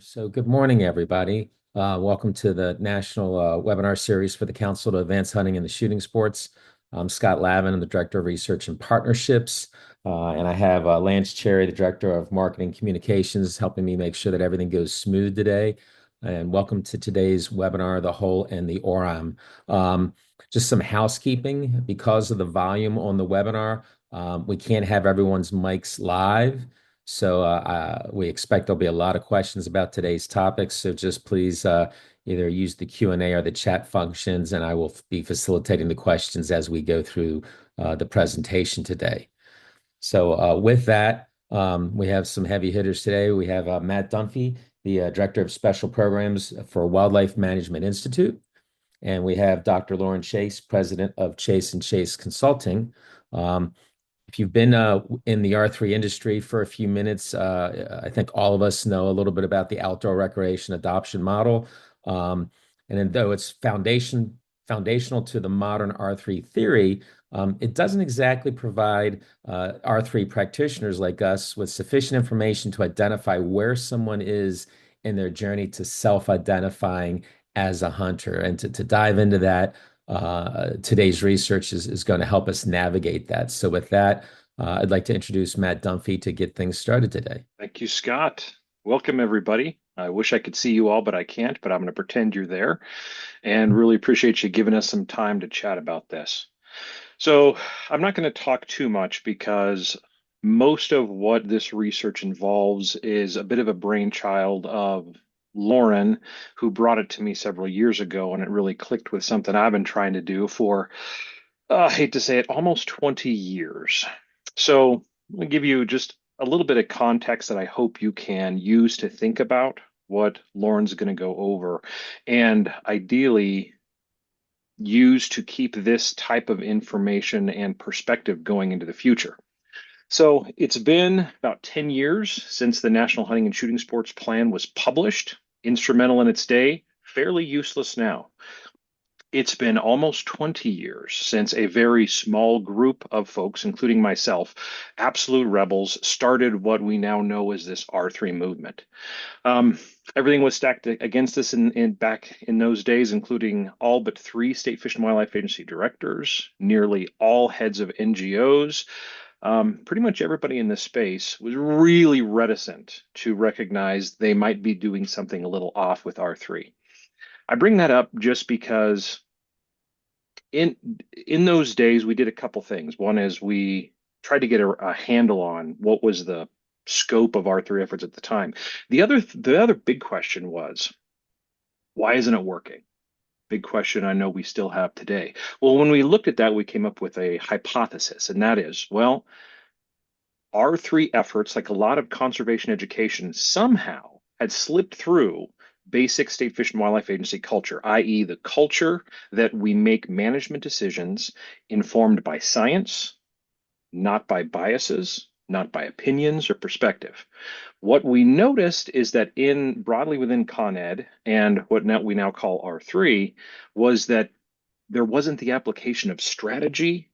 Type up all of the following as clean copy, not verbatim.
So good morning, everybody. Welcome to the national webinar series for the Council to Advance Hunting in the Shooting Sports. I'm Scott Lavin. I'm the Director of Research and Partnerships. And I have Lance Cherry, the Director of Marketing Communications, helping me make sure that everything goes smooth today. And welcome to today's webinar, The Whole and the ORAM. Just some housekeeping. Because of the volume on the webinar, we can't have everyone's mics live. So we expect there'll be a lot of questions about today's topics. So just please either use the Q&A or the chat functions, and I will be facilitating the questions as we go through the presentation today. So with that, we have some heavy hitters today. We have Matt Dunphy, the Director of Special Programs for Wildlife Management Institute. And we have Dr. Lauren Chase, President of Chase and Chase Consulting. If you've been in the R3 industry for a few minutes, I think all of us know a little bit about the outdoor recreation adoption model. And though it's foundational to the modern R3 theory, it doesn't exactly provide R3 practitioners like us with sufficient information to identify where someone is in their journey to self-identifying as a hunter. And to dive into that, today's research is going to help us navigate that. So with that, I'd like to introduce Matt Dunphy to get things started today. Thank you, Scott. Welcome, everybody. I wish I could see you all, but I can't, but I'm going to pretend you're there and really appreciate you giving us some time to chat about this. So I'm not going to talk too much because most of what this research involves is a bit of a brainchild of Lauren, who brought it to me several years ago, and it really clicked with something I've been trying to do for, I hate to say it, almost 20 years. So I'm going to give you just a little bit of context that I hope you can use to think about what Lauren's going to go over, and ideally use to keep this type of information and perspective going into the future. So it's been about 10 years since the National Hunting and Shooting Sports Plan was published, instrumental in its day, fairly useless now. It's been almost 20 years since a very small group of folks, including myself, absolute rebels, started what we now know as this R3 movement. Everything was stacked against us back in those days, including all but 3 state Fish and Wildlife Agency directors, nearly all heads of NGOs. Pretty much everybody in this space was really reticent to recognize they might be doing something a little off with R3. I bring that up just because in those days we did a couple things. One is we tried to get a handle on what was the scope of R3 efforts at the time. The other big question was, why isn't it working? Big question I know we still have today. Well, when we looked at that, we came up with a hypothesis, and that is, well, R3 efforts, like a lot of conservation education, somehow had slipped through basic state fish and wildlife agency culture, i.e., the culture that we make management decisions informed by science, not by biases, not by opinions or perspective. What we noticed is that in broadly within Con Ed and what we now call R3 was that there wasn't the application of strategy,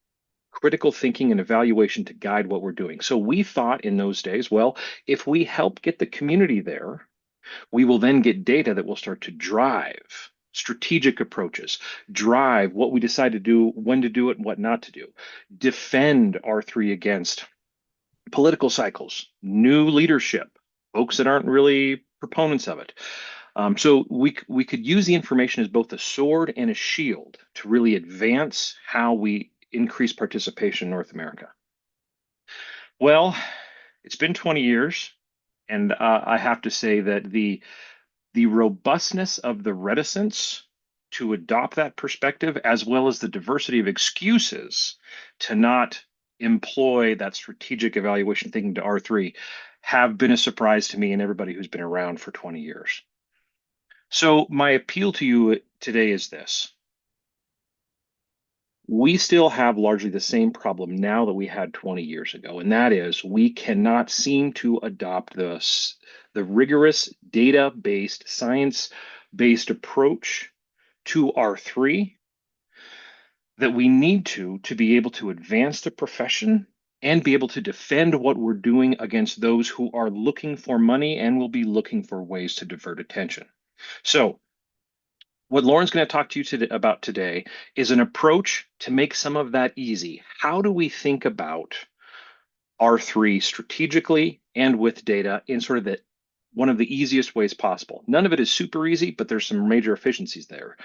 critical thinking, and evaluation to guide what we're doing. So we thought in those days, well, if we help get the community there, we will then get data that will start to drive strategic approaches, drive what we decide to do, when to do it, and what not to do, defend R3 against political cycles, new leadership, folks that aren't really proponents of it. So we could use the information as both a sword and a shield to really advance how we increase participation in North America. Well, it's been 20 years, and I have to say that the robustness of the reticence to adopt that perspective, as well as the diversity of excuses to not employ that strategic evaluation thinking to R3, have been a surprise to me and everybody who's been around for 20 years. So my appeal to you today is this. We still have largely the same problem now that we had 20 years ago, and that is we cannot seem to adopt the rigorous data-based, science-based approach to R3 that we need to be able to advance the profession and be able to defend what we're doing against those who are looking for money and will be looking for ways to divert attention. So, what Lauren's going to talk to you about today is an approach to make some of that easy. How do we think about R3 strategically and with data in sort of the one of the easiest ways possible? None of it is super easy, but there's some major efficiencies there.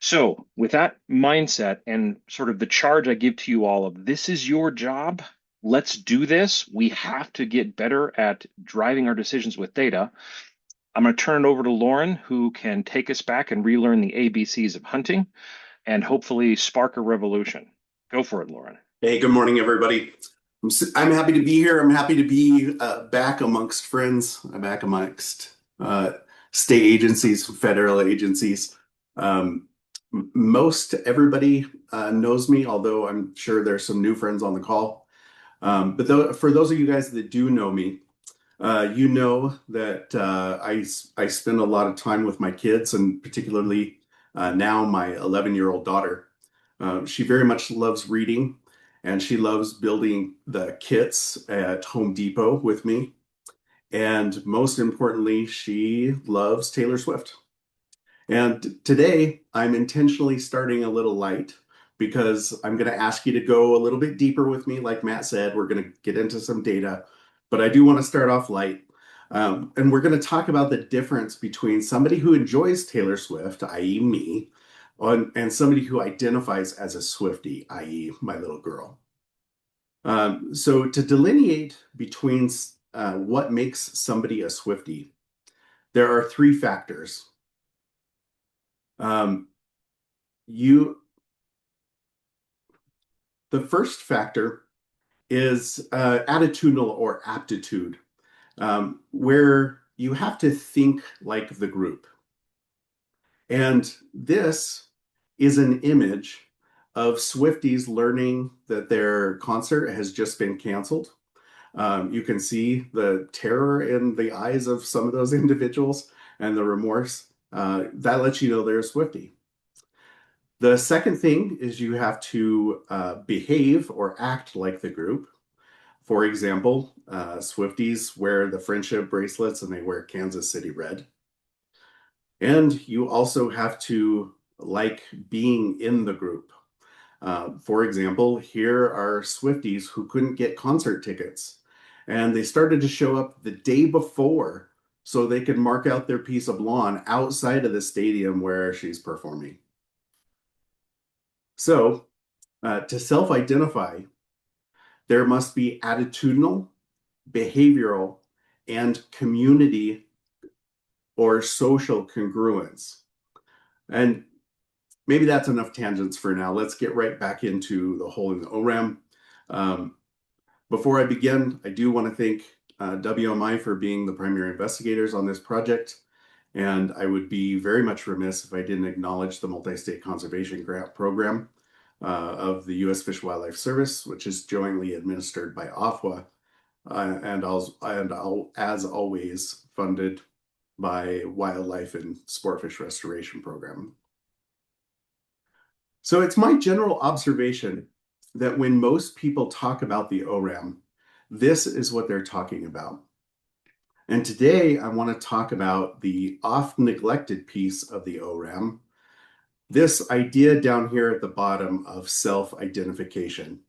So, with that mindset and sort of the charge I give to you all of this is your job, let's do this. We have to get better at driving our decisions with data. I'm going to turn it over to Lauren, who can take us back and relearn the ABCs of hunting and hopefully spark a revolution. Go for it, Lauren. Hey, good morning, everybody. I'm happy to be here. I'm happy to be back amongst friends. I'm back amongst state agencies, federal agencies. Most everybody knows me, although I'm sure there's some new friends on the call. But for those of you guys that do know me, you know that I spend a lot of time with my kids, and particularly now my 11-year-old daughter. She very much loves reading, and she loves building the kits at Home Depot with me. And most importantly, she loves Taylor Swift. And today I'm intentionally starting a little light because I'm going to ask you to go a little bit deeper with me. Like Matt said, we're going to get into some data, but I do want to start off light. And we're going to talk about the difference between somebody who enjoys Taylor Swift, i.e. me, and somebody who identifies as a Swiftie, i.e. my little girl. So to delineate between what makes somebody a Swiftie, there are three factors. The first factor is attitudinal or aptitude, where you have to think like the group. And this is an image of Swifties learning that their concert has just been canceled. You can see the terror in the eyes of some of those individuals and the remorse. That lets you know they're a Swiftie. The second thing is you have to behave or act like the group. For example, Swifties wear the friendship bracelets and they wear Kansas City red. And you also have to like being in the group. For example, here are Swifties who couldn't get concert tickets, and they started to show up the day before so they could mark out their piece of lawn outside of the stadium where she's performing. So, to self-identify, there must be attitudinal, behavioral, and community or social congruence. And maybe that's enough tangents for now. Let's get right back into the hole in the ORAM. Before I begin, I do want to thank WMI for being the primary investigators on this project. And I would be very much remiss if I didn't acknowledge the Multi-State Conservation Grant Program of the U.S. Fish and Wildlife Service, which is jointly administered by OFWA, and as always, funded by Wildlife and Sportfish Restoration Program. So it's my general observation that when most people talk about the ORAM, this is what they're talking about. And today I want to talk about the oft neglected piece of the ORAM, this idea down here at the bottom of self-identification.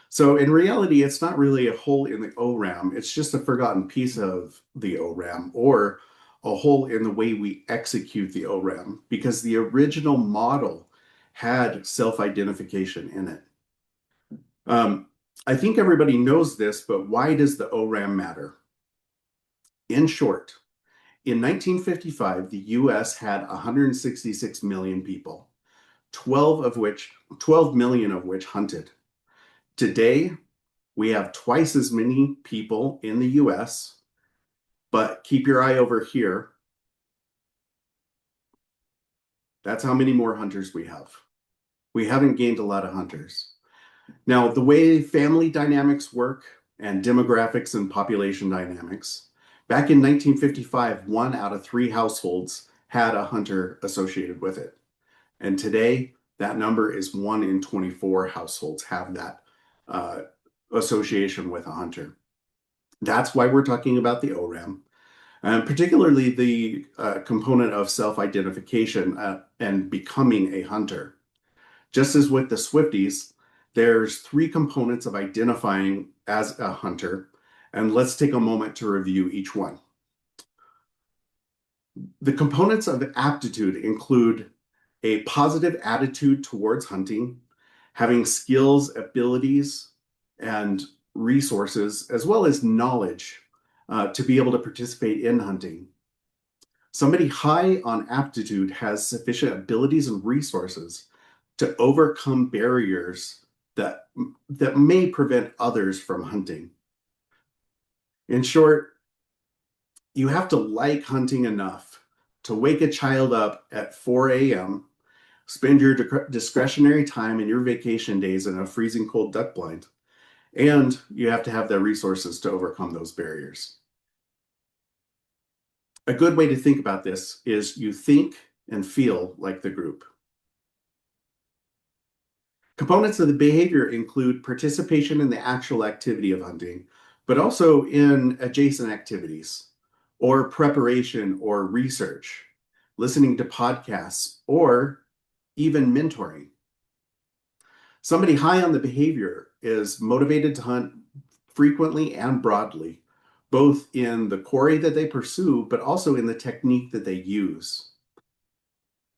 So in reality, it's not really a hole in the ORAM, it's just a forgotten piece of the ORAM, or a hole in the way we execute the ORAM, because the original model had self-identification in it. I think everybody knows this, but why does the ORAM matter? In short, in 1955, the US had 166 million people, 12 million of which hunted. Today, we have twice as many people in the US, but keep your eye over here. That's how many more hunters we have. We haven't gained a lot of hunters. Now, the way family dynamics work and demographics and population dynamics, back in 1955, 1 out of 3 households had a hunter associated with it. And today, that number is 1 in 24 households have that association with a hunter. That's why we're talking about the ORAM, and particularly the component of self-identification and becoming a hunter. Just as with the Swifties, there's three components of identifying as a hunter, and let's take a moment to review each one. The components of aptitude include a positive attitude towards hunting, having skills, abilities, and resources, as well as knowledge to be able to participate in hunting. Somebody high on aptitude has sufficient abilities and resources to overcome barriers that may prevent others from hunting. In short, you have to like hunting enough to wake a child up at 4 a.m., spend your discretionary time in your vacation days in a freezing cold duck blind, and you have to have the resources to overcome those barriers. A good way to think about this is you think and feel like the group. Components of the behavior include participation in the actual activity of hunting, but also in adjacent activities, or preparation or research, listening to podcasts, or even mentoring. Somebody high on the behavior is motivated to hunt frequently and broadly, both in the quarry that they pursue, but also in the technique that they use.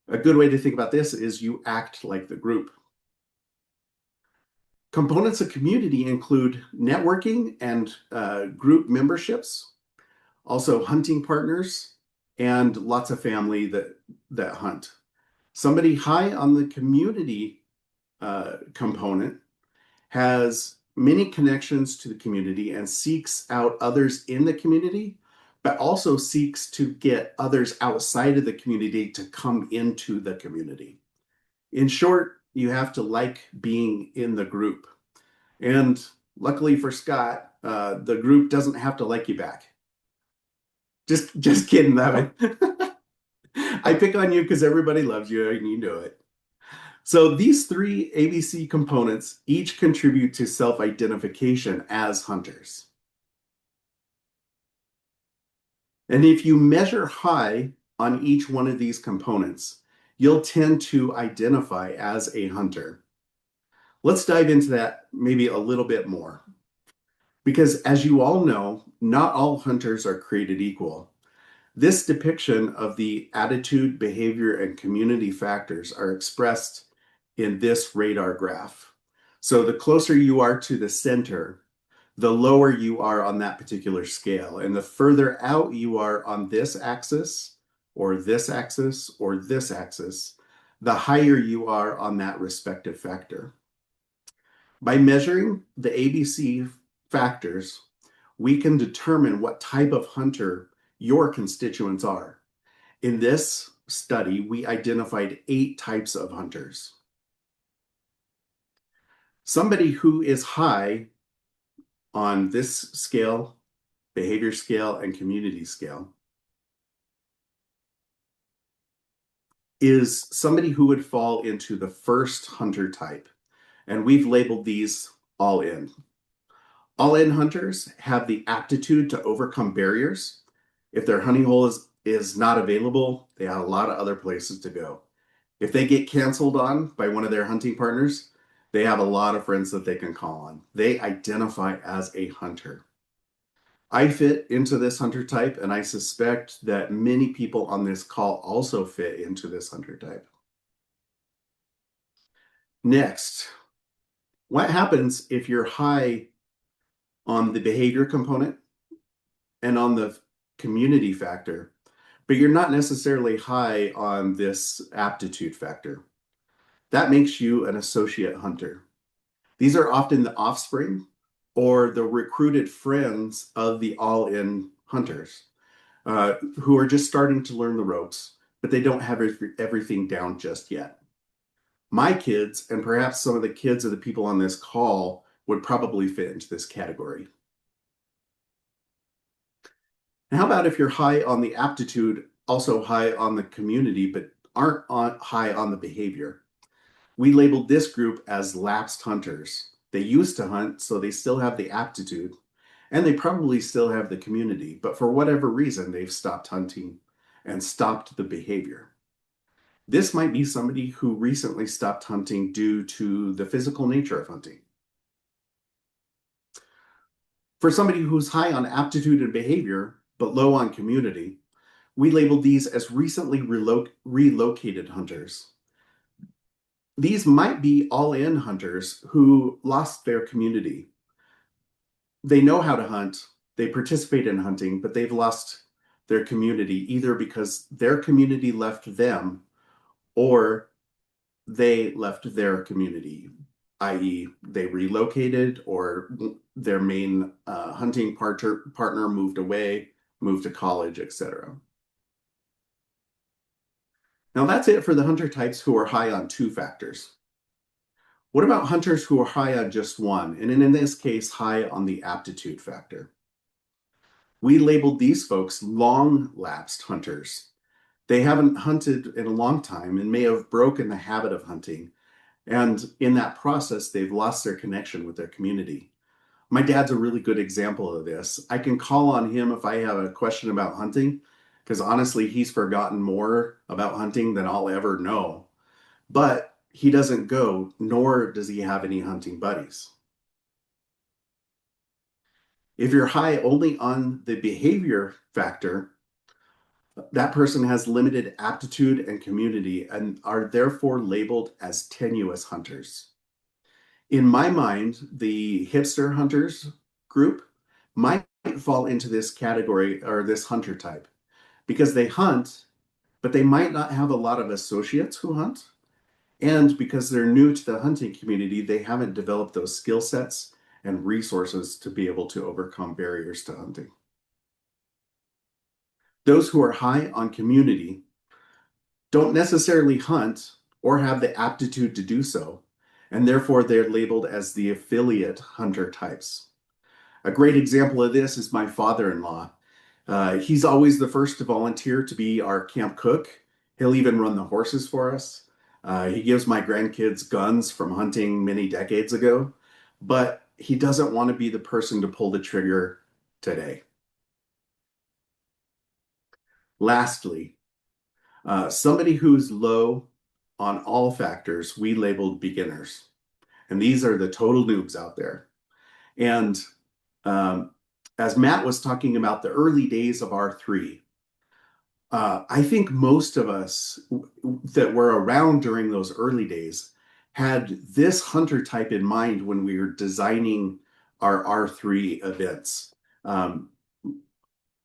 A good way to think about this is you act like the group. Components of community include networking and group memberships, also hunting partners, and lots of family that hunt. Somebody high on the community component has many connections to the community and seeks out others in the community, but also seeks to get others outside of the community to come into the community. In short, you have to like being in the group. And luckily for Scott, the group doesn't have to like you back. Just kidding, Levin. I pick on you because everybody loves you and you know it. So these three ABC components each contribute to self-identification as hunters. And if you measure high on each one of these components, you'll tend to identify as a hunter. Let's dive into that maybe a little bit more. Because as you all know, not all hunters are created equal. This depiction of the attitude, behavior, and community factors are expressed in this radar graph. So the closer you are to the center, the lower you are on that particular scale. And the further out you are on this axis, or this axis, or this axis, the higher you are on that respective factor. By measuring the ABC factors, we can determine what type of hunter your constituents are. In this study, we identified 8 types of hunters. Somebody who is high on this scale, behavior scale, and community scale, is somebody who would fall into the first hunter type. And we've labeled these all in. All in hunters have the aptitude to overcome barriers. If their hunting hole is not available, they have a lot of other places to go. If they get canceled on by one of their hunting partners, they have a lot of friends that they can call on. They identify as a hunter. I fit into this hunter type, and I suspect that many people on this call also fit into this hunter type. Next, what happens if you're high on the behavior component and on the community factor, but you're not necessarily high on this aptitude factor? That makes you an associate hunter. These are often the offspring or the recruited friends of the all-in hunters who are just starting to learn the ropes, but they don't have everything down just yet. My kids, and perhaps some of the kids of the people on this call, would probably fit into this category. And how about if you're high on the aptitude, also high on the community, but aren't high on the behavior? We labeled this group as lapsed hunters. They used to hunt, so they still have the aptitude, and they probably still have the community, but for whatever reason, they've stopped hunting and stopped the behavior. This might be somebody who recently stopped hunting due to the physical nature of hunting. For somebody who's high on aptitude and behavior, but low on community, we labeled these as recently relocated hunters. These might be all-in hunters who lost their community. They know how to hunt, they participate in hunting, but they've lost their community either because their community left them or they left their community, i.e., they relocated or their main hunting partner moved away, moved to college, etc. Now that's it for the hunter types who are high on 2 factors. What about hunters who are high on just one, and in this case, high on the aptitude factor? We labeled these folks long-lapsed hunters. They haven't hunted in a long time and may have broken the habit of hunting. And in that process, they've lost their connection with their community. My dad's a really good example of this. I can call on him if I have a question about hunting, because honestly, he's forgotten more about hunting than I'll ever know. But he doesn't go, nor does he have any hunting buddies. If you're high only on the behavior factor, that person has limited aptitude and community and are therefore labeled as tenuous hunters. In my mind, the hipster hunters group might fall into this category or this hunter type because they hunt, but they might not have a lot of associates who hunt. And because they're new to the hunting community, they haven't developed those skill sets and resources to be able to overcome barriers to hunting. Those who are high on community don't necessarily hunt or have the aptitude to do so, and therefore they're labeled as the affiliate hunter types. A great example of this is my father-in-law. He's always the first to volunteer to be our camp cook. He'll even run the horses for us. He gives my grandkids guns from hunting many decades ago, but he doesn't want to be the person to pull the trigger today. Lastly, somebody who's low on all factors, we labeled beginners. And these are the total noobs out there. And as Matt was talking about the early days of R3, I think most of us that were around during those early days had this hunter type in mind when we were designing our R3 events.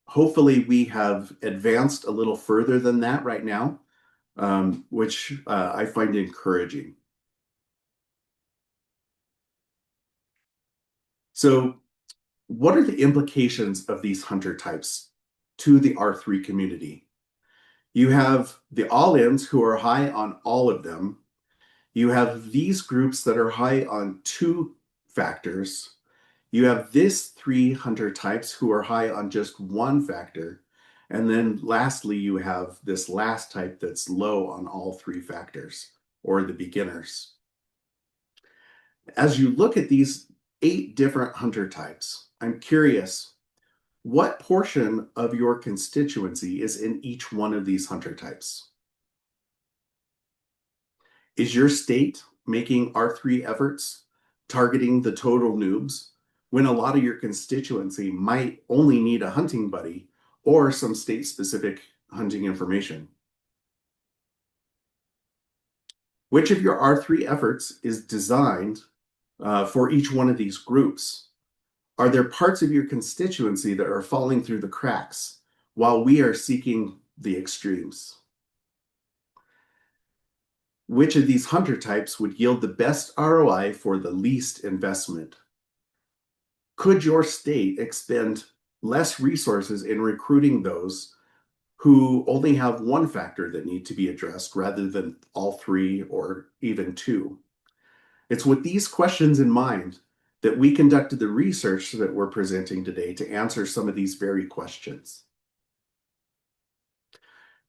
Hopefully we have advanced a little further than that right now, which I find encouraging. So what are the implications of these hunter types to the R3 community? You have the all-ins who are high on all of them. You have these groups that are high on 2 factors. You have this 3 hunter types who are high on just 1 factor. And then lastly, you have this last type that's low on all 3 factors, or the beginners. As you look at these 8 different hunter types, I'm curious, what portion of your constituency is in each one of these hunter types? Is your state making R3 efforts targeting the total noobs when a lot of your constituency might only need a hunting buddy or some state-specific hunting information? Which of your R3 efforts is designed for each one of these groups? Are there parts of your constituency that are falling through the cracks while we are seeking the extremes? Which of these hunter types would yield the best ROI for the least investment? Could your state expend less resources in recruiting those who only have 1 factor that need to be addressed rather than all 3 or even 2? It's with these questions in mind that we conducted the research that we're presenting today to answer some of these very questions.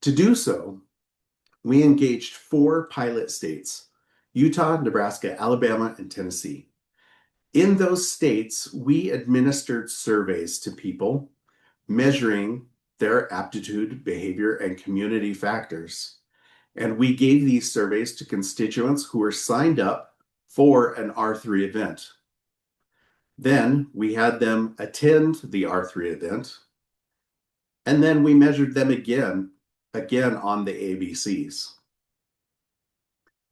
To do so, we engaged 4 pilot states: Utah, Nebraska, Alabama, and Tennessee. In those states, we administered surveys to people measuring their aptitude, behavior, and community factors. And we gave these surveys to constituents who were signed up for an R3 event. Then we had them attend the R3 event, and then we measured them again on the ABCs.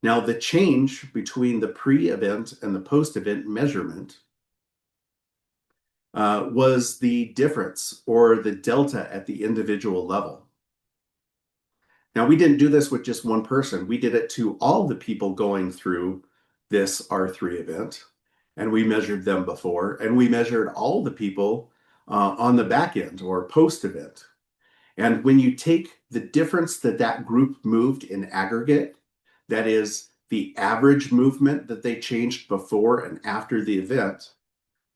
Now, the change between the pre-event and the post-event measurement was the difference or the delta at the individual level. Now, we didn't do this with just one person. We did it to all the people going through this R3 event, and we measured them before, and we measured all the people on the back end or post-event. And when you take the difference that that group moved in aggregate, that is the average movement that they changed before and after the event,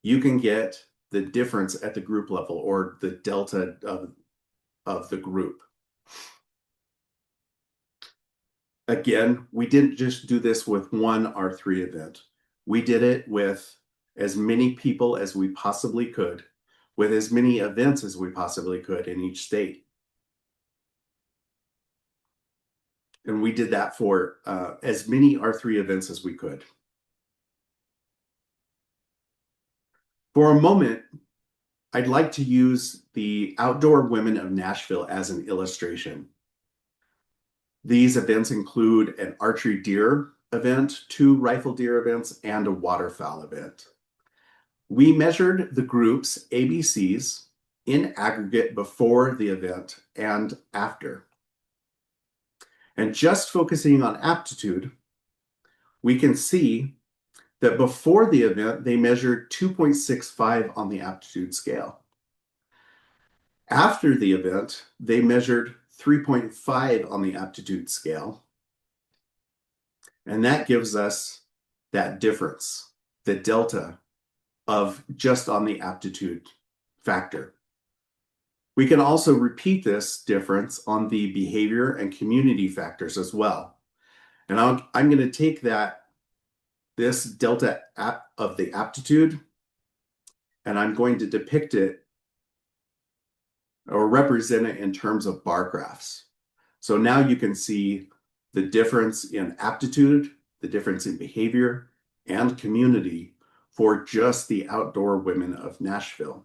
you can get the difference at the group level or the delta of the group. Again, we didn't just do this with one R3 event. We did it with as many people as we possibly could, with as many events as we possibly could in each state. And we did that for as many R3 events as we could. For a moment, I'd like to use the Outdoor Women of Nashville as an illustration. These events include an archery deer event, 2 rifle deer events, and a waterfowl event. We measured the group's ABCs in aggregate before the event and after. And just focusing on aptitude, we can see that before the event, they measured 2.65 on the aptitude scale. After the event, they measured 3.5 on the aptitude scale. And that gives us that difference, the delta of just on the aptitude factor. We can also repeat this difference on the behavior and community factors as well. And I'm going to take this delta of the aptitude, and I'm going to depict it or represent it in terms of bar graphs. So now you can see the difference in aptitude, the difference in behavior, and community for just the Outdoor Women of Nashville.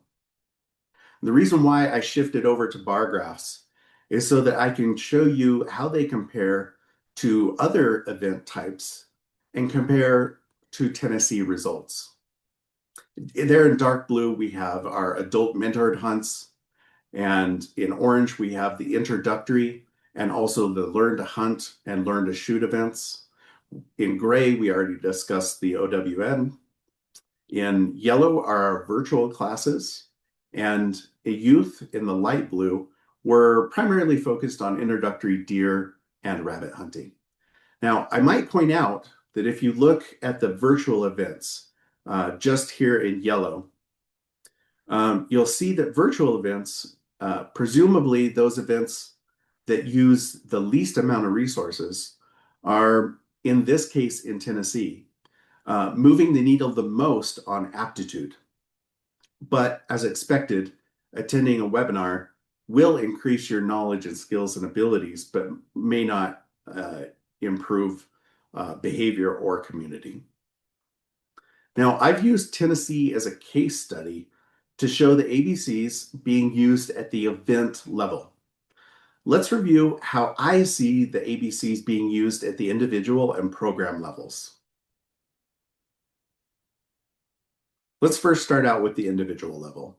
The reason why I shifted over to bar graphs is so that I can show you how they compare to other event types and compare to Tennessee results. There in dark blue, we have our adult mentored hunts, and in orange, we have the introductory and also the learn to hunt and learn to shoot events. In gray, we already discussed the OWN. In yellow are our virtual classes, and a youth in the light blue were primarily focused on introductory deer and rabbit hunting. Now, I might point out that if you look at the virtual events, just here in yellow, you'll see that virtual events, presumably those events that use the least amount of resources, are, in this case in Tennessee, moving the needle the most on aptitude. But as expected, attending a webinar will increase your knowledge and skills and abilities, but may not improve behavior or community. Now, I've used Tennessee as a case study to show the ABCs being used at the event level. Let's review how I see the ABCs being used at the individual and program levels. Let's first start out with the individual level.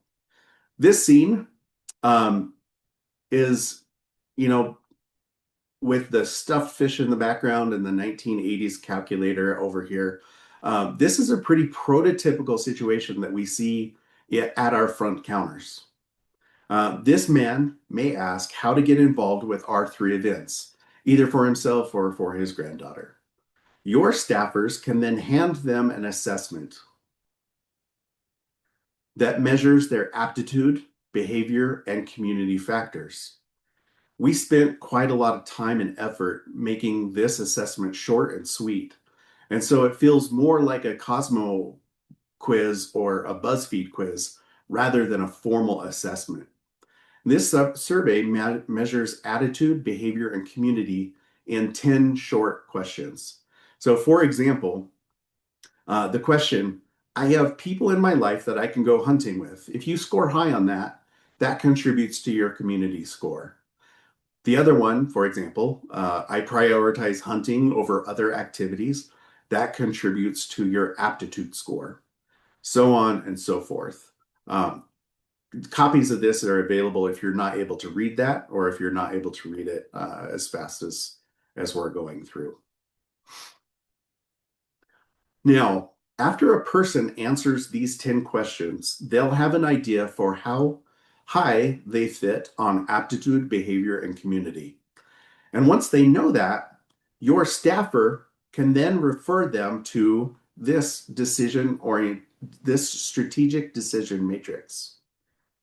This scene is, with the stuffed fish in the background and the 1980s calculator over here. This is a pretty prototypical situation that we see at our front counters. This man may ask how to get involved with R3 events, either for himself or for his granddaughter. Your staffers can then hand them an assessment that measures their aptitude, behavior, and community factors. We spent quite a lot of time and effort making this assessment short and sweet, and so it feels more like a Cosmo quiz or a BuzzFeed quiz rather than a formal assessment. This survey measures attitude, behavior, and community in 10 short questions. So, for example, the question, I have people in my life that I can go hunting with. If you score high on that, that contributes to your community score. The other one, for example, I prioritize hunting over other activities. That contributes to your aptitude score, so on and so forth. Copies of this are available if you're not able to read that, or if you're not able to read it as fast as we're going through. Now, after a person answers these 10 questions, they'll have an idea for how high they fit on aptitude, behavior, and community. And once they know that, your staffer can then refer them to this this strategic decision matrix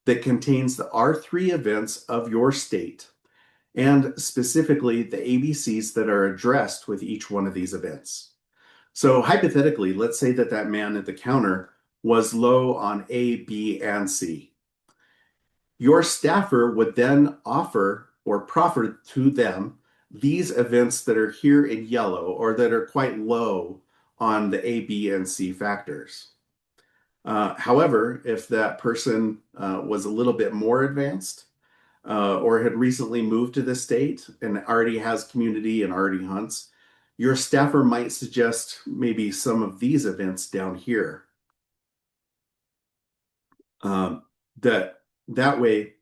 that contains the R3 events of your state, and specifically the ABCs that are addressed with each one of these events. So hypothetically, let's say that that man at the counter was low on A, B, and C. Your staffer would then offer or proffer to them these events that are here in yellow or that are quite low on the A, B, and C factors. However, if that person was a little bit more advanced or had recently moved to the state and already has community and already hunts, your staffer might suggest maybe some of these events down here. That way,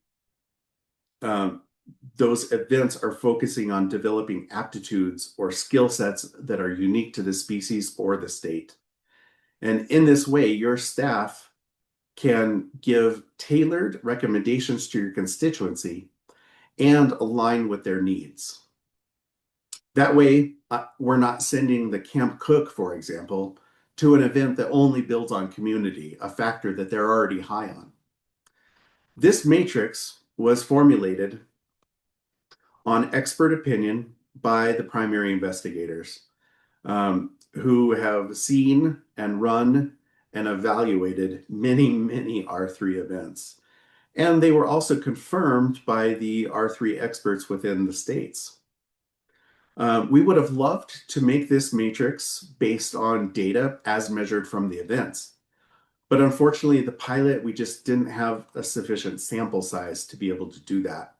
those events are focusing on developing aptitudes or skill sets that are unique to the species or the state. And in this way, your staff can give tailored recommendations to your constituency and align with their needs. That way, we're not sending the camp cook, for example, to an event that only builds on community, a factor that they're already high on. This matrix was formulated on expert opinion by the primary investigators who have seen and run and evaluated many, many R3 events. And they were also confirmed by the R3 experts within the states. We would have loved to make this matrix based on data as measured from the events. But unfortunately, the pilot, we just didn't have a sufficient sample size to be able to do that.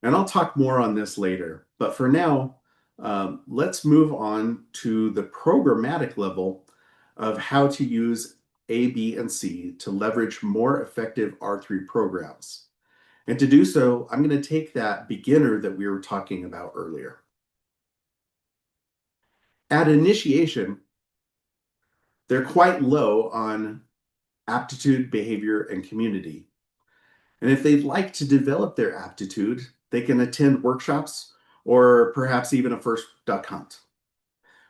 And I'll talk more on this later. But for now, let's move on to the programmatic level of how to use A, B, and C to leverage more effective R3 programs. And to do so, I'm going to take that beginner that we were talking about earlier. At initiation, they're quite low on aptitude, behavior, and community. And if they'd like to develop their aptitude, they can attend workshops or perhaps even a first duck hunt.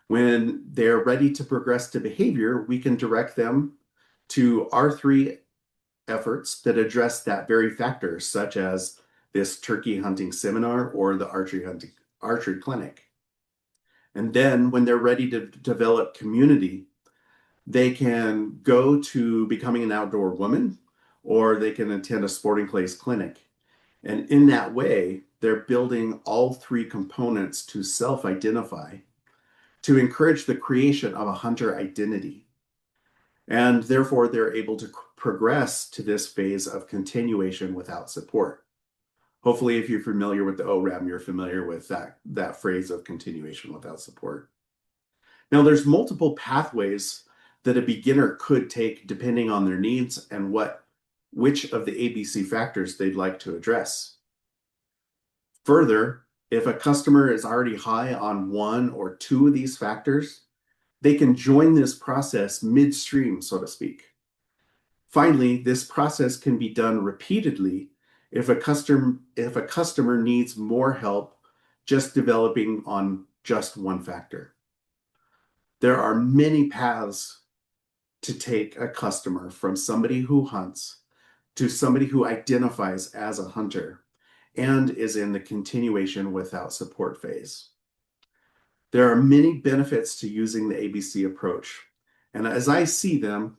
When they're ready to progress to behavior, we can direct them to R3 efforts that address that very factor, such as this turkey hunting seminar or the archery clinic. And then when they're ready to develop community, they can go to becoming an outdoor woman, or they can attend a sporting clays clinic. And in that way, they're building all three components to self-identify, to encourage the creation of a hunter identity. And therefore, they're able to progress to this phase of continuation without support. Hopefully, if you're familiar with the ORAM, you're familiar with that phrase of continuation without support. Now, there's multiple pathways that a beginner could take depending on their needs and which of the ABC factors they'd like to address. Further, if a customer is already high on one or two of these factors, they can join this process midstream, so to speak. Finally, this process can be done repeatedly if a customer needs more help just developing on just one factor. There are many paths to take a customer from somebody who hunts to somebody who identifies as a hunter and is in the continuation without support phase. There are many benefits to using the ABC approach, and as I see them,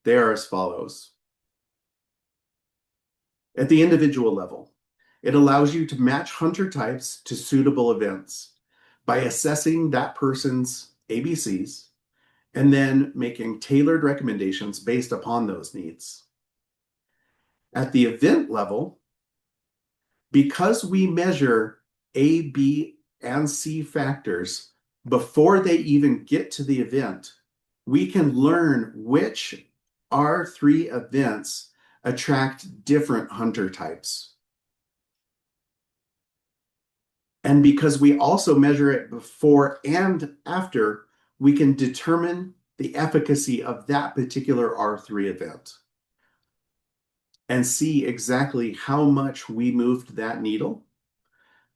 They are as follows. At the individual level, it allows you to match hunter types to suitable events by assessing that person's ABCs and then making tailored recommendations based upon those needs. At the event level, because we measure A, B, and C factors before they even get to the event, we can learn which R3 events attract different hunter types. And because we also measure it before and after, we can determine the efficacy of that particular R3 event and see exactly how much we moved that needle.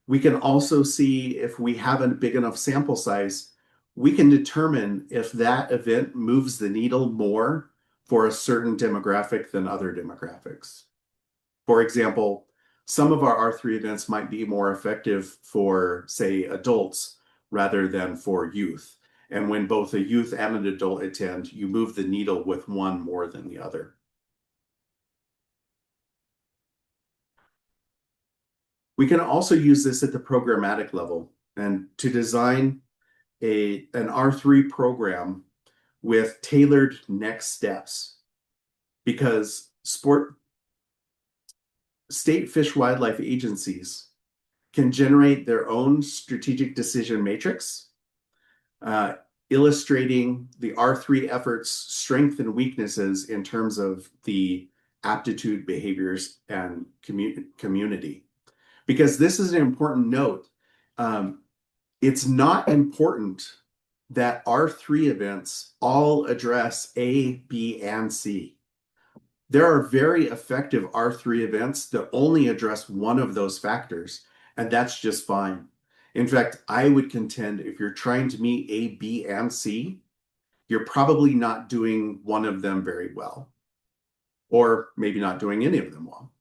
We can also see if we have a big enough sample size, we can determine if that event moves the needle more for a certain demographic than other demographics. For example, some of our R3 events might be more effective for, say, adults rather than for youth. And when both a youth and an adult attend, you move the needle with one more than the other. We can also use this at the programmatic level and to design an R3 program with tailored next steps, because state fish wildlife agencies can generate their own strategic decision matrix, illustrating the R3 efforts' strengths and weaknesses in terms of the aptitude, behaviors, and community. Because this is an important note. It's not important that R3 events all address A, B, and C. There are very effective R3 events that only address one of those factors, and that's just fine. In fact, I would contend if you're trying to meet A, B, and C, you're probably not doing one of them very well, or maybe not doing any of them well.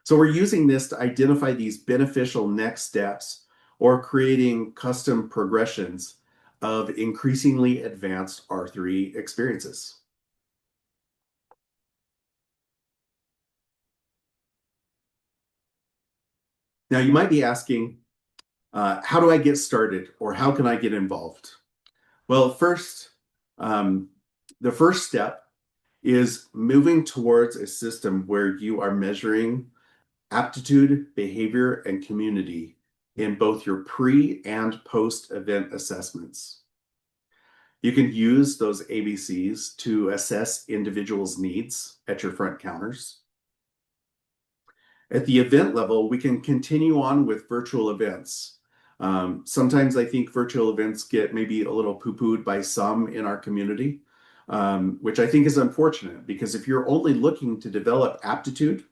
So we're using this to identify these beneficial next steps or creating custom progressions of increasingly advanced R3 experiences. Now, you might be asking, how do I get started, or how can I get involved? Well, first, the first step is moving towards a system where you are measuring aptitude, behavior, and community in both your pre and post-event assessments. You can use those ABCs to assess individuals' needs at your front counters. At the event level, we can continue on with virtual events. Sometimes I think virtual events get maybe a little poo-pooed by some in our community, which I think is unfortunate, because if you're only looking to develop aptitude,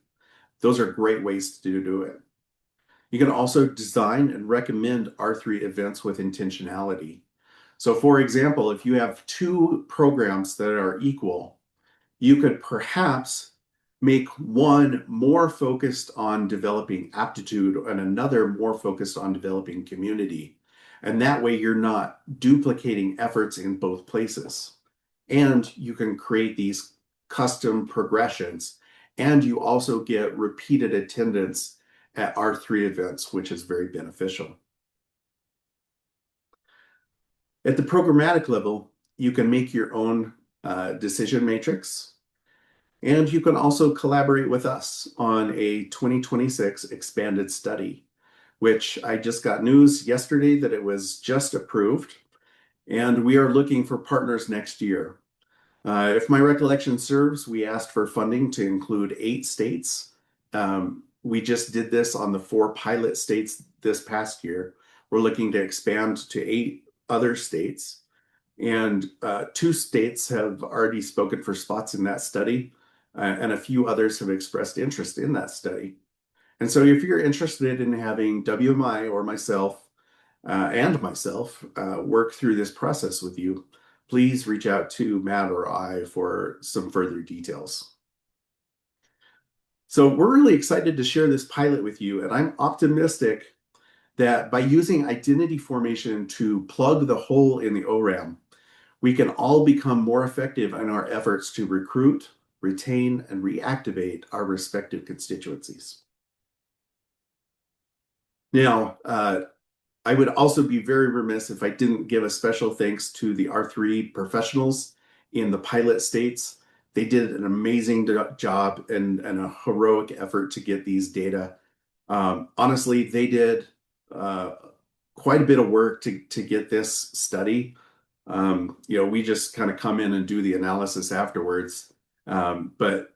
those are great ways to do it. You can also design and recommend R3 events with intentionality. So for example, if you have two programs that are equal, you could perhaps make one more focused on developing aptitude and another more focused on developing community. And that way you're not duplicating efforts in both places. And you can create these custom progressions, and you also get repeated attendance at R3 events, which is very beneficial. At the programmatic level, you can make your own decision matrix, and you can also collaborate with us on a 2026 expanded study, which I just got news yesterday that it was just approved, and we are looking for partners next year. If my recollection serves, we asked for funding to include 8 states. We just did this on the 4 pilot states this past year. We're looking to expand to 8 other states. And 2 states have already spoken for spots in that study, and a few others have expressed interest in that study. And so if you're interested in having WMI or myself work through this process with you, please reach out to Matt or I for some further details. So we're really excited to share this pilot with you, and I'm optimistic that by using identity formation to plug the hole in the ORAM, we can all become more effective in our efforts to recruit, retain, and reactivate our respective constituencies. Now, I would also be very remiss if I didn't give a special thanks to the R3 professionals in the pilot states. They did an amazing job and a heroic effort to get these data. Honestly, they did quite a bit of work to get this study. We just kind of come in and do the analysis afterwards. But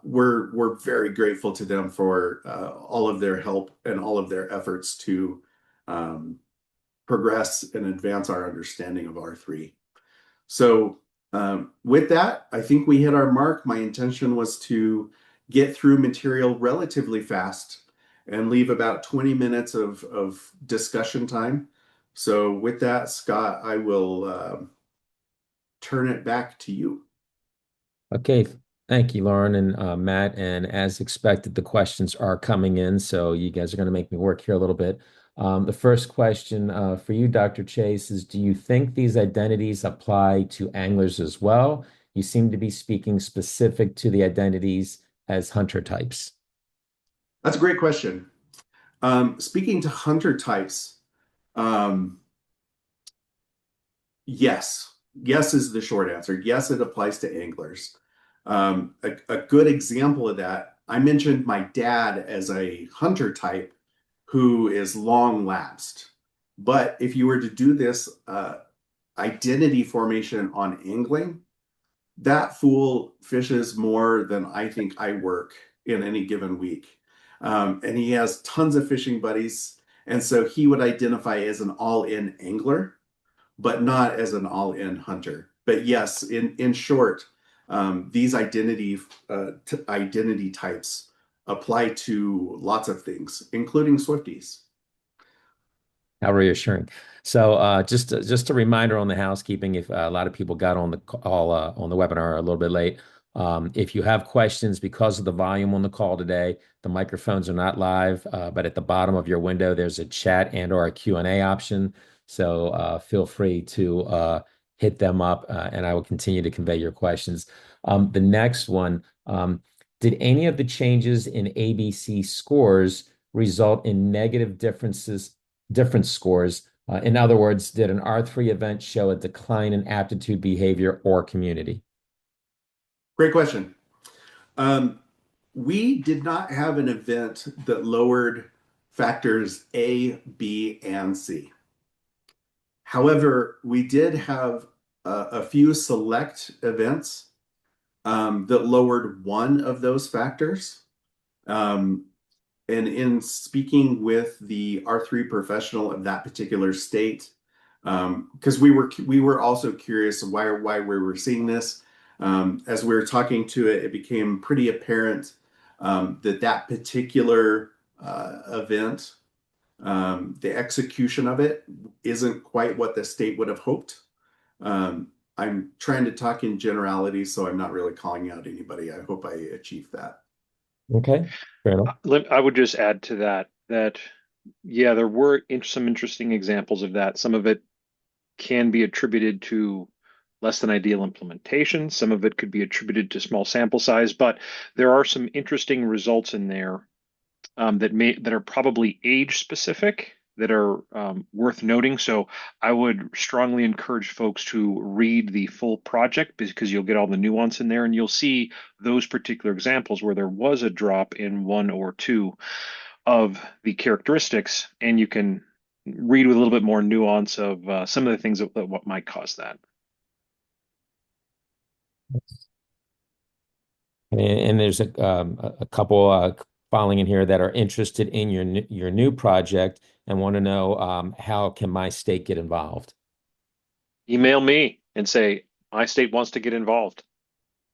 we're very grateful to them for all of their help and all of their efforts to um, progress and advance our understanding of R3. So with that, I think we hit our mark. My intention was to get through material relatively fast and leave about 20 minutes of discussion time. So with that, Scott, I will turn it back to you. Okay, thank you, Lauren and Matt. And as expected, the questions are coming in, so you guys are going to make me work here a little bit. The first question for you, Dr. Chase, is do you think these identities apply to anglers as well? You seem to be speaking specific to the identities as hunter types. That's a great question. Speaking to hunter types, um, yes. Yes is the short answer. Yes, it applies to anglers. A good example of that, I mentioned my dad as a hunter type who is long lapsed. But if you were to do this identity formation on angling, that fool fishes more than I think I work in any given week. And he has tons of fishing buddies. And so he would identify as an all-in angler, but not as an all-in hunter. But yes, in short, these identity types apply to lots of things, including Swifties. How reassuring. So just a reminder on the housekeeping, if a lot of people got on the call on the webinar a little bit late, if you have questions because of the volume on the call today, the microphones are not live, but at the bottom of your window, there's a chat and or a Q&A option. So feel free to hit them up and I will continue to convey your questions. The next one, did any of the changes in ABC scores result in negative difference scores? In other words, did an R3 event show a decline in aptitude behavior or community? Great question. Um, we did not have an event that lowered factors A, B, and C. However, we did have a few select events that lowered one of those factors. Um, and in speaking with the R3 professional of that particular state, because we were also curious why we were seeing this. As we were talking to it, it became pretty apparent that particular event, the execution of it isn't quite what the state would have hoped. I'm trying to talk in generalities, so I'm not really calling out anybody. I hope I achieved that. Okay, fair enough. I would just add to that yeah, there were some interesting examples of that. Some of it can be attributed to less than ideal implementation. Some of it could be attributed to small sample size, but there are some interesting results in there that are probably age specific that are worth noting. So I would strongly encourage folks to read the full project because you'll get all the nuance in there and you'll see those particular examples where there was a drop in one or two of the characteristics, and you can read with a little bit more nuance of some of the things that what might cause that. And there's a couple filing in here that are interested in your new project and want to know how can my state get involved? Email me and say, my state wants to get involved.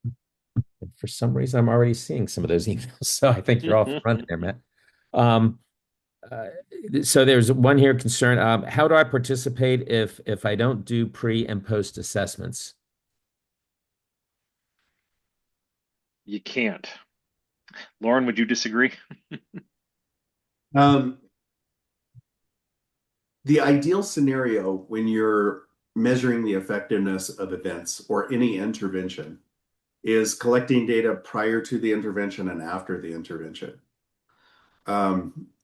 And for some reason, I'm already seeing some of those emails, so I think you're off front there, Matt. Um, uh, so there's one here concern. How do I participate if I don't do pre and post assessments? You can't. Lauren, would you disagree? Um, the ideal scenario when you're measuring the effectiveness of events or any intervention is collecting data prior to the intervention and after the intervention.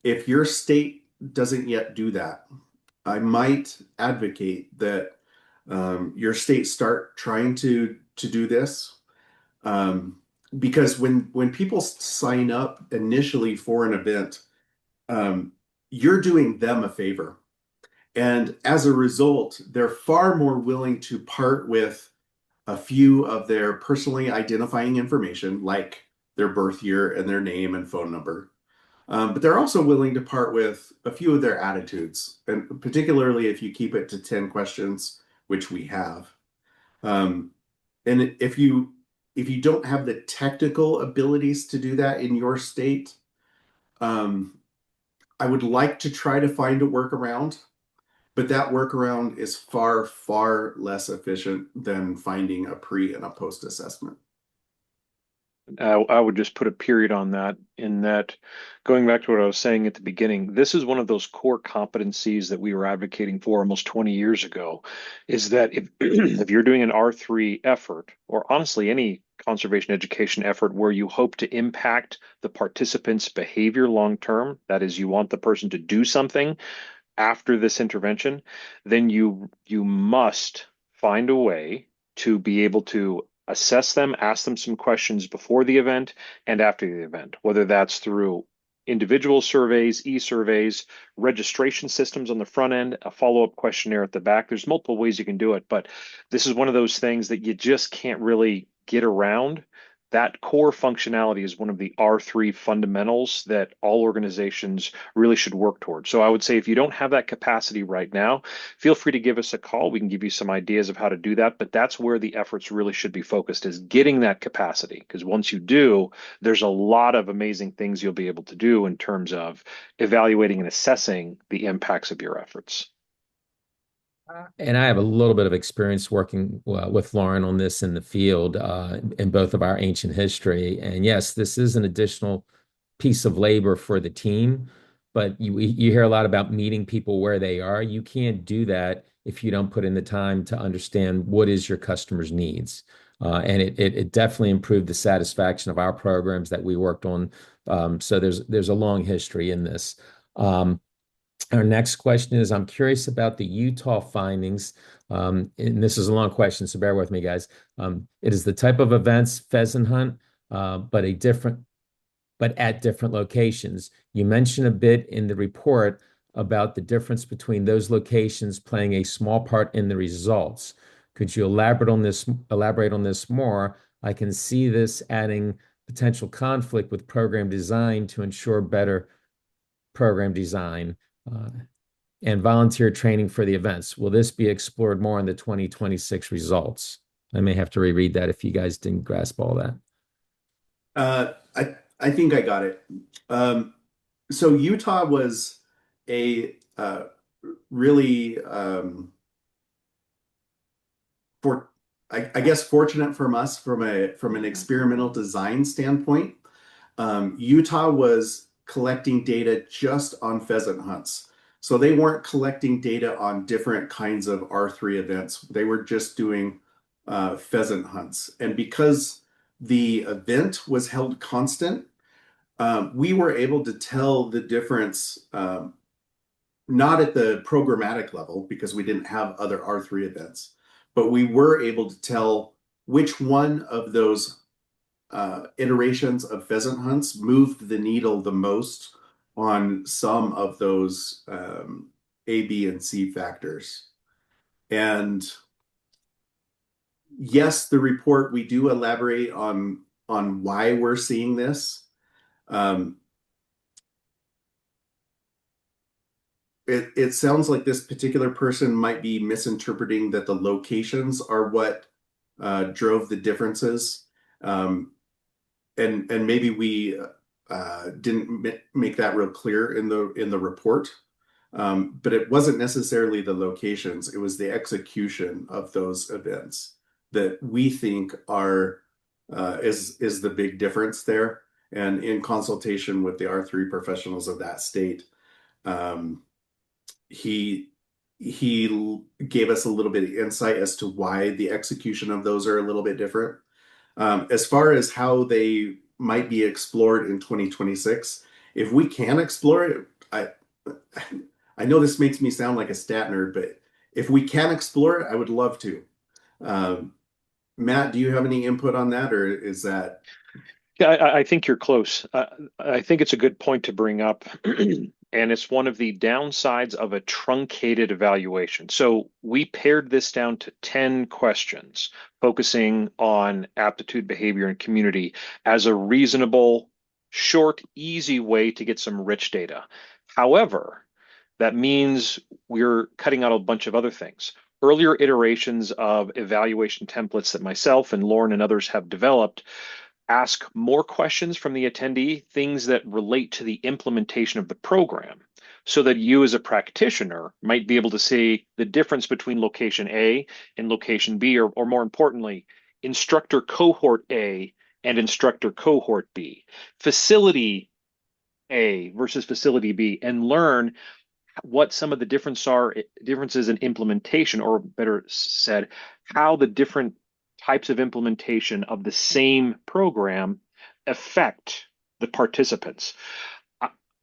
If your state doesn't yet do that, I might advocate that your state start trying to do this. Because when people sign up initially for an event, you're doing them a favor. And as a result, they're far more willing to part with a few of their personally identifying information, like their birth year and their name and phone number. But they're also willing to part with a few of their attitudes, and particularly if you keep it to 10 questions, which we have. Um, and if you don't have the technical abilities to do that in your state, um, I would like to try to find a workaround, but that workaround is far, far less efficient than finding a pre and a post assessment. I would just put a period on that, in that, going back to what I was saying at the beginning, this is one of those core competencies that we were advocating for almost 20 years ago, is that if if you're doing an R3 effort, or honestly any conservation education effort where you hope to impact the participant's behavior long term, that is, you want the person to do something after this intervention, then you must find a way to be able to assess them, ask them some questions before the event and after the event, whether that's through individual surveys, e-surveys, registration systems on the front end, a follow-up questionnaire at the back. There's multiple ways you can do it, but this is one of those things that you just can't really get around. That core functionality is one of the R3 fundamentals that all organizations really should work towards. So I would say if you don't have that capacity right now, feel free to give us a call. We can give you some ideas of how to do that, but that's where the efforts really should be focused, is getting that capacity. Because once you do, there's a lot of amazing things you'll be able to do in terms of evaluating and assessing the impacts of your efforts. And I have a little bit of experience working with Lauren on this in the field in both of our ancient history. And yes, this is an additional piece of labor for the team, but you hear a lot about meeting people where they are. You can't do that if you don't put in the time to understand what is your customer's needs. And it definitely improved the satisfaction of our programs that we worked on. So there's a long history in this. Our next question is, I'm curious about the Utah findings. And this is a long question, so bear with me, guys. It is the type of events, pheasant hunt, but at different locations. You mentioned a bit in the report about the difference between those locations playing a small part in the results. Could you elaborate on this more? I can see this adding potential conflict with program design to ensure better program design uh, and volunteer training for the events. Will this be explored more in the 2026 results? I may have to reread that if you guys didn't grasp all that. I think I got it. So Utah was a really for I guess fortunate from us from an experimental design standpoint. Utah was collecting data just on pheasant hunts. So they weren't collecting data on different kinds of R3 events. They were just doing pheasant hunts. And because the event was held constant, we were able to tell the difference, not at the programmatic level because we didn't have other R3 events, but we were able to tell which one of those iterations of pheasant hunts moved the needle the most on some of those A, B, and C factors. And yes, the report, we do elaborate on why we're seeing this. It sounds like this particular person might be misinterpreting that the locations are what drove the differences. And maybe we didn't make that real clear in the report. But it wasn't necessarily the locations, it was the execution of those events that we think is the big difference there. And in consultation with the R3 professionals of that state, he he gave us a little bit of insight as to why the execution of those are a little bit different. As far as how they might be explored in 2026, if we can explore it, I know this makes me sound like a stat nerd, but if we can explore it, I would love to. Um, Matt, do you have any input on that, or is that? Yeah, I think you're close. I think it's a good point to bring up, and it's one of the downsides of a truncated evaluation. So we pared this down to 10 questions, focusing on aptitude, behavior, and community as a reasonable, short, easy way to get some rich data. However, that means we're cutting out a bunch of other things. Earlier iterations of evaluation templates that myself and Lauren and others have developed ask more questions from the attendee, things that relate to the implementation of the program, so that you as a practitioner might be able to see the difference between location A and location B, or more importantly, instructor cohort A and instructor cohort B, facility A versus facility B, and learn what some of the differences in implementation, or better said, how the different types of implementation of the same program affect the participants.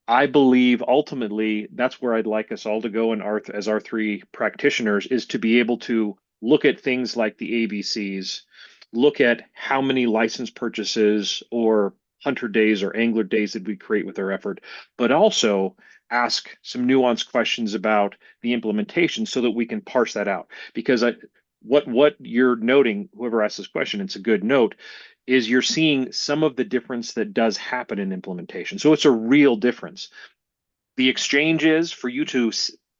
I believe ultimately that's where I'd like us all to go in our as our three practitioners, is to be able to look at things like the ABCs, look at how many license purchases or hunter days or angler days did we create with our effort, but also ask some nuanced questions about the implementation so that we can parse that out. Because what you're noting, whoever asked this question, it's a good note, is you're seeing some of the difference that does happen in implementation. So it's a real difference. The exchange is for you to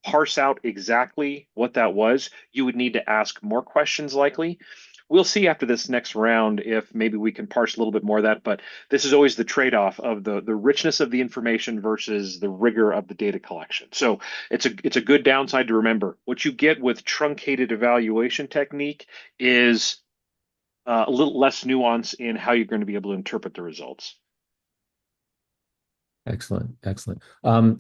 parse out exactly what that was, you would need to ask more questions likely. We'll see after this next round if maybe we can parse a little bit more of that, but this is always the trade-off of the richness of the information versus the rigor of the data collection. So it's a good downside to remember. What you get with truncated evaluation technique is a little less nuance in how you're going to be able to interpret the results. Excellent, excellent.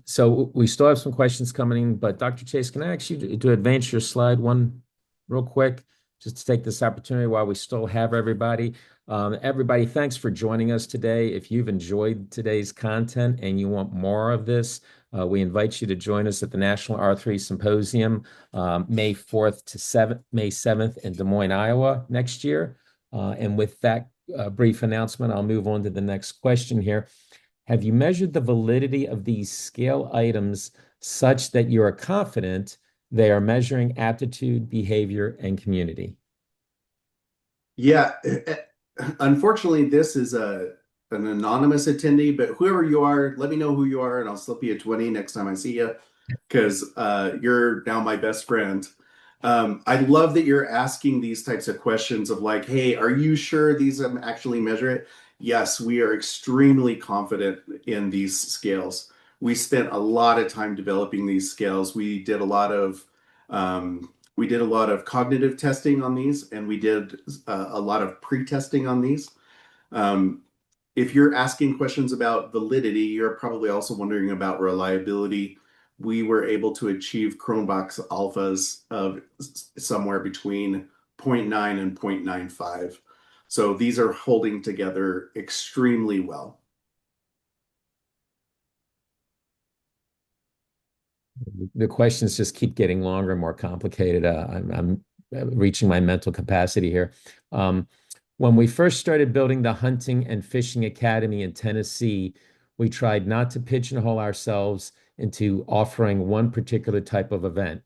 So we still have some questions coming in, but Dr. Chase, can I ask you to advance your slide one real quick, just to take this opportunity while we still have everybody. Everybody, thanks for joining us today. If you've enjoyed today's content and you want more of this, we invite you to join us at the National R3 Symposium, May 4th to 7th, May 7th in Des Moines, Iowa next year. And with that brief announcement, I'll move on to the next question here. Have you measured the validity of these scale items such that you are confident they are measuring aptitude, behavior, and community? Yeah, unfortunately, this is an anonymous attendee, but whoever you are, let me know who you are, and I'll slip you a 20 next time I see you, because you're now my best friend. I love that you're asking these types of questions of like, hey, are you sure these actually measure it? Yes, we are extremely confident in these scales. We spent a lot of time developing these scales. We did a lot of cognitive testing on these, and we did a lot of pre-testing on these. Um, if you're asking questions about validity, you're probably also wondering about reliability. We were able to achieve Cronbach's alphas of somewhere between zero 0.9 and 0.95. So these are holding together extremely well. The questions just keep getting longer and more complicated. I'm reaching my mental capacity here. When we first started building the Hunting and Fishing Academy in Tennessee, we tried not to pigeonhole ourselves into offering one particular type of event.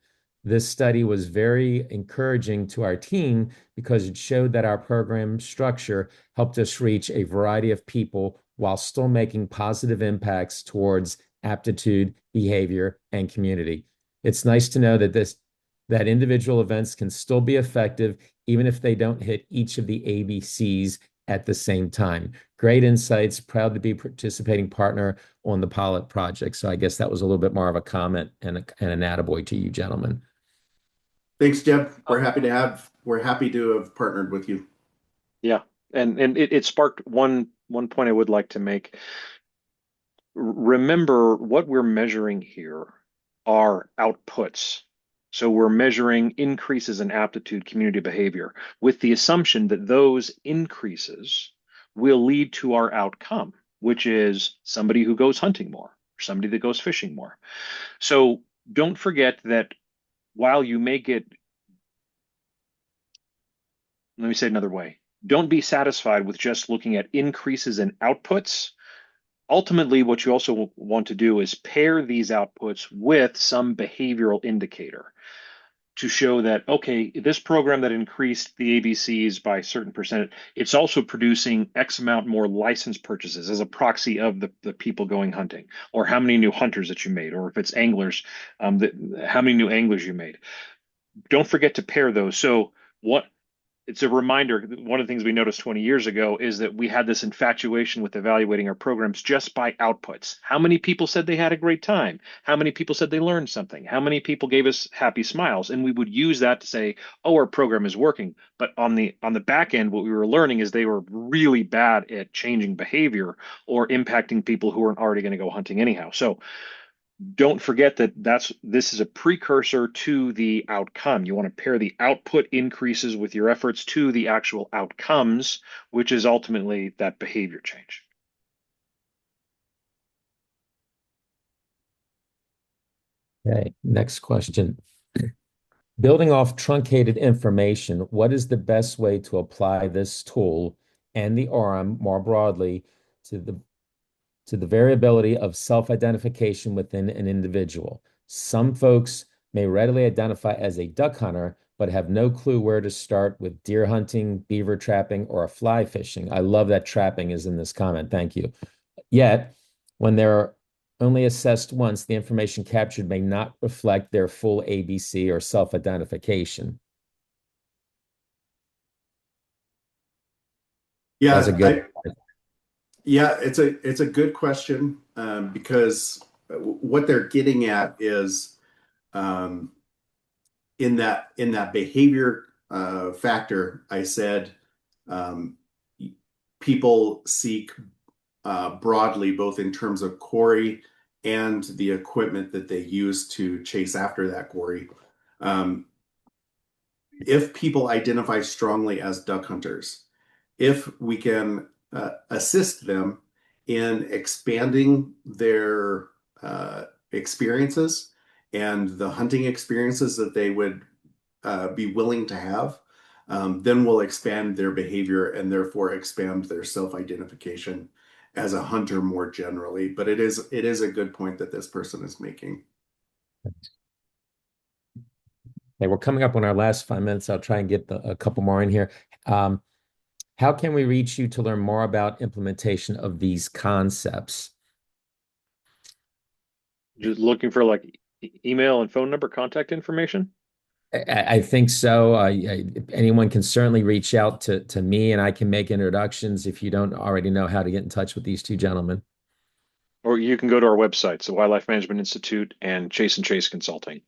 This study was very encouraging to our team because it showed that our program structure helped us reach a variety of people while still making positive impacts towards aptitude, behavior, and community. It's nice to know that individual events can still be effective even if they don't hit each of the ABCs at the same time. Great insights. Proud to be participating partner on the pilot project. So I guess that was a little bit more of a comment and an attaboy to you, gentlemen. Thanks, Jeb. We're happy to have partnered with you. Yeah, and it sparked one point I would like to make. Remember, what we're measuring here are outputs. So we're measuring increases in aptitude, community behavior, with the assumption that those increases will lead to our outcome, which is somebody who goes hunting more, somebody that goes fishing more. So don't forget that while you may get, let me say it another way, don't be satisfied with just looking at increases in outputs. Ultimately, what you also want to do is pair these outputs with some behavioral indicator to show that, okay, this program that increased the ABCs by a certain percent, it's also producing X amount more license purchases as a proxy of the people going hunting, or how many new hunters that you made, or if it's anglers, how many new anglers you made. Don't forget to pair those. So what it's a reminder. One of the things we noticed 20 years ago is that we had this infatuation with evaluating our programs just by outputs. How many people said they had a great time? How many people said they learned something? How many people gave us happy smiles? And we would use that to say, "Oh, our program is working." But on the back end, what we were learning is they were really bad at changing behavior or impacting people who weren't already going to go hunting anyhow. So don't forget that this is a precursor to the outcome. You want to pair the output increases with your efforts to the actual outcomes, which is ultimately that behavior change. Okay, next question. Building off truncated information, what is the best way to apply this tool and the ORAM more broadly to the variability of self-identification within an individual? Some folks may readily identify as a duck hunter, but have no clue where to start with deer hunting, beaver trapping, or fly fishing. I love that trapping is in this comment. Thank you. Yet, when they're only assessed once, the information captured may not reflect their full ABC or self-identification. That's a Yeah, good. yeah, it's a good question, because what they're getting at is, um, in that behavior factor. I said, um, people seek broadly, both in terms of quarry and the equipment that they use to chase after that quarry. Um, if people identify strongly as duck hunters, if we can assist them in expanding their experiences and the hunting experiences that they would be willing to have, then we'll expand their behavior and therefore expand their self-identification as a hunter more generally. But it is a good point that this person is making. Okay, we're coming up on our last 5 minutes. I'll try and get a couple more in here. Um, how can we reach you to learn more about implementation of these concepts? Just looking for like email and phone number, contact information. I think so. Anyone can certainly reach out to me, and I can make introductions if you don't already know how to get in touch with these two gentlemen. Or you can go to our websites, the Wildlife Management Institute and Chase and Chase Consulting.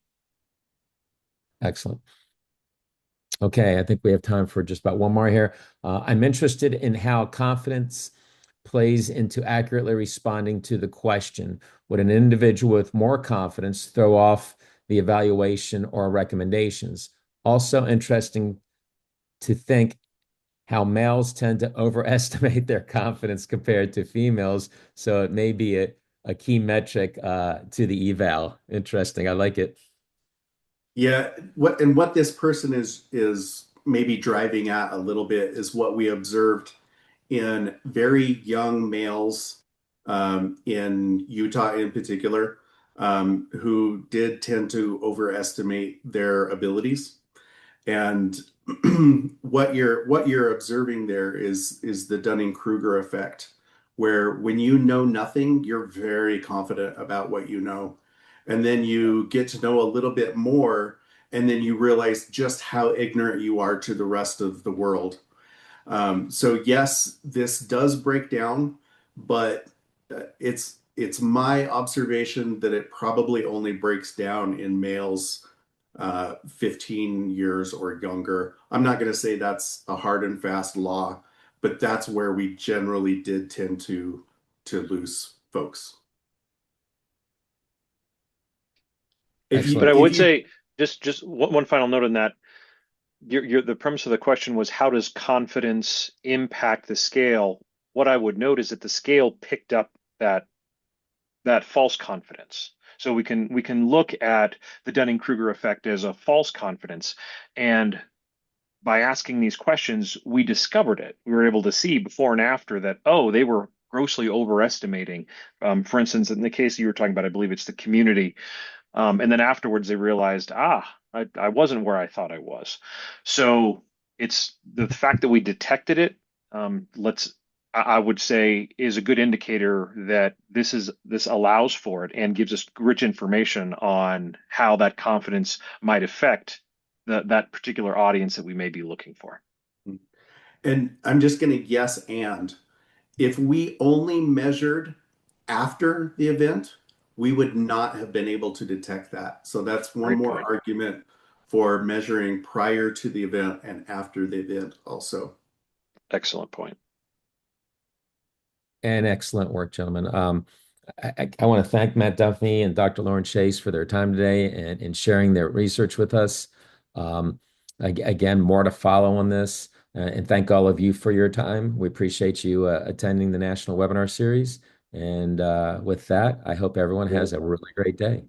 Excellent. Okay, I think we have time for just about one more here. I'm interested in how confidence plays into accurately responding to the question. Would an individual with more confidence throw off the evaluation or recommendations? Also interesting to think how males tend to overestimate their confidence compared to females. So it may be a key metric to the eval. Interesting. I like it. Yeah, what this person is maybe driving at a little bit is what we observed in very young males, in Utah in particular, who did tend to overestimate their abilities. And what you're observing there is the Dunning-Kruger effect, where when you know nothing, you're very confident about what you know. And then you get to know a little bit more, and then you realize just how ignorant you are to the rest of the world. So yes, this does break down, but it's my observation that it probably only breaks down in males 15 years or younger. I'm not going to say that's a hard and fast law, but that's where we generally did tend to lose folks. If But you Excellent. I if would you say Just one final note on that. The premise of the question was how does confidence impact the scale? What I would note is that the scale picked up that false confidence. So we can look at the Dunning-Kruger effect as a false confidence, and by asking these questions, we discovered it. We were able to see before and after that, oh, they were grossly overestimating. For instance, in the case you were talking about, I believe it's the community. And then afterwards, they realized, I wasn't where I thought I was. So it's the fact that we detected it. I would say, is a good indicator that this allows for it and gives us rich information on how that confidence might affect that particular audience that we may be looking for. And I'm just going to guess, and if we only measured after the event, we would not have been able to detect that. So that's one Great more point. argument for measuring prior to the event and after the event also. Excellent point. And excellent work, gentlemen. I want to thank Matt Duffy and Dr. Lauren Chase for their time today and sharing their research with us. Again, more to follow on this. And thank all of you for your time. We appreciate you attending the National Webinar Series. And with that, I hope everyone has a really great day.